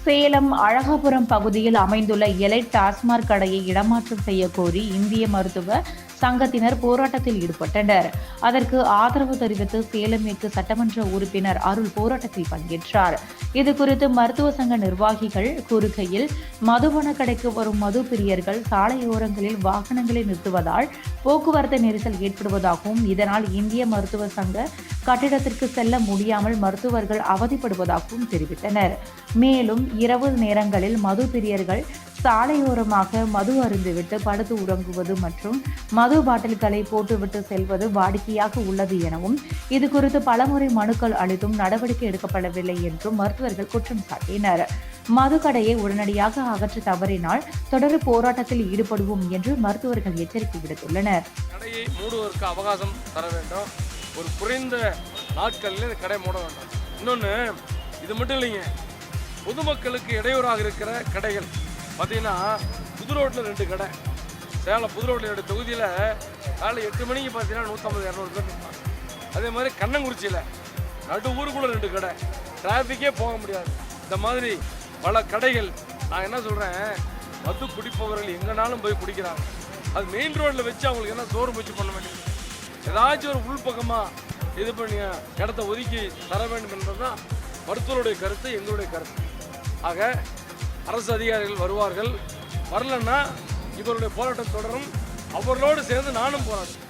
சேலம் அழகாபுரம் பகுதியில் அமைந்துள்ள எலைட் டாஸ்மாக் கடையை இடமாற்றம் செய்ய கோரி இந்திய மருத்துவ சங்கத்தினர் போராட்டத்தில் ஈடுபட்டனர். அதற்கு ஆதரவு தெரிவித்து சேலம் மேற்கு சட்டமன்ற உறுப்பினர் அருள் போராட்டத்தில் பங்கேற்றார். இதுகுறித்து மருத்துவ சங்க நிர்வாகிகள் கூறுகையில், மதுபான கடைக்கு வரும் மது பிரியர்கள் சாலையோரங்களில் வாகனங்களை நிறுத்துவதால் போக்குவரத்து நெரிசல் ஏற்படுவதாகவும், இதனால் இந்திய மருத்துவ சங்க கட்டிடத்திற்கு செல்ல முடியாமல் மருத்துவர்கள் அவதிப்படுவதாகவும் தெரிவித்தனர். மேலும் இரவு நேரங்களில் மது பிரியர்கள் சாலையோரமாக மது அருந்துவிட்டு படுத்து உறங்குவது மற்றும் மது பாட்டில்களை போட்டுவிட்டு செல்வது வாடிக்கையாக உள்ளது எனவும், இதுகுறித்து பலமுறை மனுக்கள் அளித்தும் நடவடிக்கை எடுக்கப்படவில்லை என்றும் மருத்துவர்கள் குற்றம் சாட்டினர். மதுக்கடையை உடனடியாக அகற்ற தவறினால் தொடர் போராட்டத்தில் ஈடுபடுவோம் என்று மருத்துவர்கள் எச்சரிக்கை விடுத்துள்ளனர். கடையை மூடுவதற்கு அவகாசம் தர வேண்டும். ஒரு குறைந்த நாட்களில் இந்த கடை மூட வேண்டும். இன்னொன்று, இது மட்டும் இல்லைங்க, பொதுமக்களுக்கு இடையூறாக இருக்கிற கடைகள் பார்த்தீங்கன்னா, புது ரோட்டில் 2 கடை, சேலம் புது ரோட்டில் 2 தொகுதியில் காலை 8 மணிக்கு பார்த்தீங்கன்னா 150-200 பேர் இருப்பாங்க. அதே மாதிரி கண்ணங்குறிச்சியில் நடு ஊருக்குள்ளே 2 கடை, டிராஃபிக்கே போக முடியாது. இந்த மாதிரி பல கடைகள். நான் என்ன சொல்கிறேன், மது குடிப்பவர்கள் எங்கேனாலும் போய் குடிக்கிறாங்க. அது மெயின் ரோட்டில் வச்சு அவங்களுக்கு என்ன சோறு வச்சு பண்ண வேண்டியது. ஏதாச்சும் ஒரு உள்பக்கமாக இது பண்ணி இடத்த ஒதுக்கி தர வேண்டும் என்பது தான் மருத்துவருடைய கருத்து, எங்களுடைய கருத்து. ஆக அரசு அதிகாரிகள் வருவார்கள். வரலன்னா இவருடைய போராட்டம் தொடரும். அவர்களோடு சேர்ந்து நானும் போராடுவேன்.